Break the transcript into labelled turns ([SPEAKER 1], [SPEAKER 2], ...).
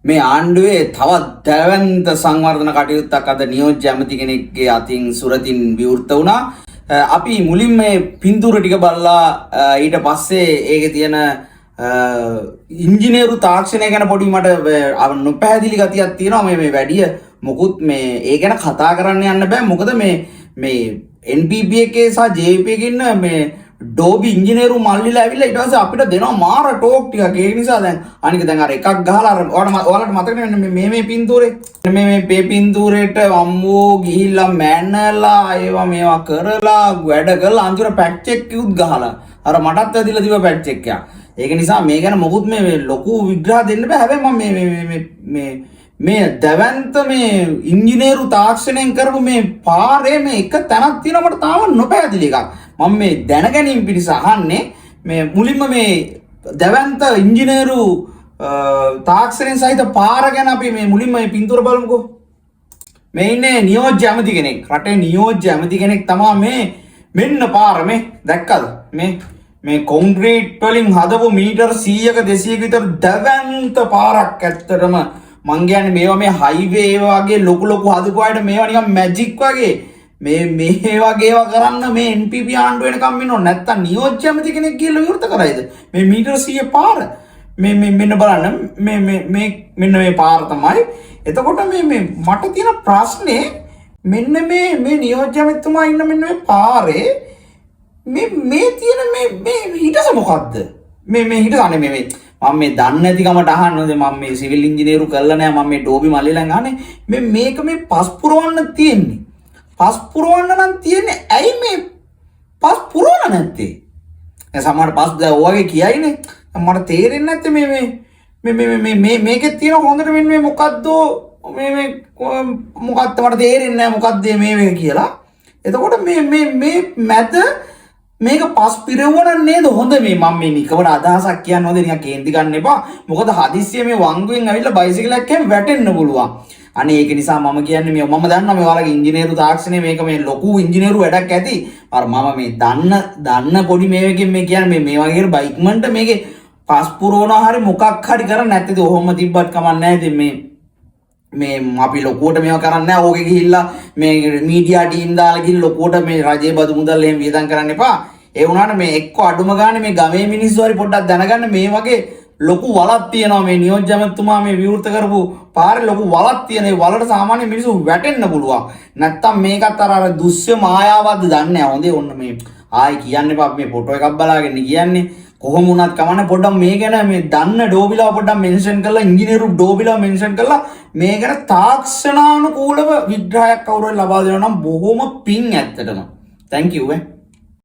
[SPEAKER 1] මේ ආණ්ඩුවේ තවත් දැවැන්ත සංවර්ධන කටයුත්තක් අද නියෝජ්‍ය ඇමති කෙනෙක්ගේ අතින් සුරතින් විවෘත වුණා. අපි මුලින්ම මේ පින්තූර ටික බලලා ඊට පස්සේ ඒකේ තියෙන ඉංජිනේරු තාක්ෂණය ගැන පොඩි මට නොපැහැදිලි ගතියක් තියෙනවා. මේ වැඩිය මොකුත් මේ ඒ ගැන කතා කරන්න යන්න බෑ. මොකද මේ NPP එකේ සහ JP එකේ ඉන්න මේ ඩෝබි ඉංජිනේරු මල්ලිලා ඇවිල්ලා ඊට පස්සේ අපිට දෙනවා මාර ටෝක් ටිකක්. ඒක නිසා දැන් අනික දැන් අර එකක් ගහලා අර ඔයාලට මතක නේ මේ පින්තූරේ මේ පින්තූරේට අම්මෝ ගිහිල්ලා මැනලා ඒවා මේවා කරලා වැඩ කරලා අන්තිමට පැච් චෙක් කිව්ත් ගහලා අර මටත් ඇදිලා තිබ්බ පැච් චෙක් එක. ඒක නිසා මේ ගැන මොකුත් මේ ලොකු විග්‍රහ දෙන්න බෑ. හැබැයි මම මේ දැවැන්ත මේ ඉංජිනේරු තාක්ෂණයෙන් කරපු මේ පාරේ මේ එක තැනක් තියෙනවා මට තාම නොපැහැදිලි එකක්. මම මේ දැනගැනීම පිණිස අහන්නේ මේ මුලින්ම මේ දැවැන්ත ඉංජිනේරු තාක්ෂණයෙන් සහිත පාර ගැන අපි මේ මුලින්ම මේ පින්තූර බලමුකෝ. මේ ඉන්නේ නියෝජ්‍ය ඇමති කෙනෙක්. රටේ නියෝජ්‍ය ඇමති කෙනෙක් තමයි මේ මෙන්න පාර මේ දැක්කද? මේ කොන්ක්‍රීට් වලින් හදපු මීටර් 100ක 200ක විතර දැවැන්ත පාරක්. ඇත්තටම මං කියන්නේ මේවා මේ හයිවේ වගේ ලොකු හදපු අයට මේවා නිකන් මැජික් වගේ. මේ වගේ ඒවා කරන්න මේ NPP ආණ්ඩුව වෙනකම් ඉන්නව නැත්තම් නියෝජ්‍ය ඇමති කෙනෙක් කියලා විවෘත කරයිද? මේ මීටර 100 පාර මෙන්න බලන්න මෙන්න මේ පාර තමයි. එතකොට මේ මට තියෙන ප්‍රශ්නේ මෙන්න මේ නියෝජ්‍ය ඇමතිතුමා ඉන්න මෙන්න මේ පාරේ මේ තියෙන මේ හිටස මොකද්ද? මේ හිටස අනේ මේ මම මේ දන්නේ නැති කමට අහන්නේ. මම මේ සිවිල් ඉංජිනේරු කරලා නැහැ. මම මේ ඩෝබි මල්ලිලන් අහන්නේ මේක මේ පස් පුරවන්න තියෙන්නේ. පස් පුරවන්න නම් තියෙන්නේ ඇයි මේ පස් පුරවන්න නැත්තේ? දැන් සමහර පස් දැන් ඔයගේ කියයිනේ. මට තේරෙන්නේ නැත්තේ මේකේ තියෙන හොඳට මේ මොකද්ද මොකක්ද මට තේරෙන්නේ නැහැ මොකද්ද මේ කියලා. එතකොට මේ මැද මේක පස් පිරවුණ නේද හොඳ? මම මේ නිකවට අදහසක් කියන්න හොඳ නිකන් කේන්ති ගන්න එපා. මොකද හදිස්සිය මේ වංගුවෙන් ඇවිල්ලා බයිසිකලයක් හැම වැටෙන්න පුළුවන්. අනේ ඒක නිසා මම කියන්නේ මම දන්නවා මේ ඔයාලගේ ඉංජිනේරු තාක්ෂණය මේක මේ ලොකු ඉංජිනේරු වැඩක් ඇති. අර මම මේ දන්න පොඩි මේකෙන් මේ කියන්නේ මේ වගේ බයික්මන්ට මේකේ පස් පුරවනවා හරි මොකක් හරි කරන්නේ නැත්නම් ඔහොම තිබ්බත් කමක් නැහැ. ඉතින් මේ අපි ලොකුවට මේවා කරන්නේ නැහැ. ඕකේ ගිහිල්ලා මේ මීඩියා ටීම් දාලා ගිහින් ලොකුවට මේ රජයේ බදු මුදල් එහෙම වියදම් කරන්න එපා. ඒ වුණාට මේ එක්ක අඩුම ගානේ මේ ගමේ මිනිස්සු හරි පොඩ්ඩක් දැනගන්න මේ වගේ ලොකු වලක් තියෙනවා. මේ නියෝජ්‍ය ඇමතිතුමා මේ විවෘත කරපු පාරේ ලොකු වලක් තියෙන. ඒ වලට සාමාන්‍ය මිනිස්සු වැටෙන්න පුළුවන්. නැත්තම් මේකත් අර දුස්්‍ය මායාවක්ද දන්නේ නැහැ. හොඳේ ඔන්න මේ ආයි කියන්න එපා. මේ ෆොටෝ එකක් බලාගෙන කියන්නේ කොහොම වුණත් කමන්නේ. පොඩ්ඩක් මේ ගැන මේ දන්න ඩෝබිලා පොඩ්ඩක් මෙන්ෂන් කරලා ඉංජිනේරු ඩෝබිලා මෙන්ෂන් කරලා මේ ගැන තාක්ෂණානුකූලව විග්‍රහයක් කවුරුහරි ලබා දෙනවා නම් බොහොම පිං ඇත්තටම. thank you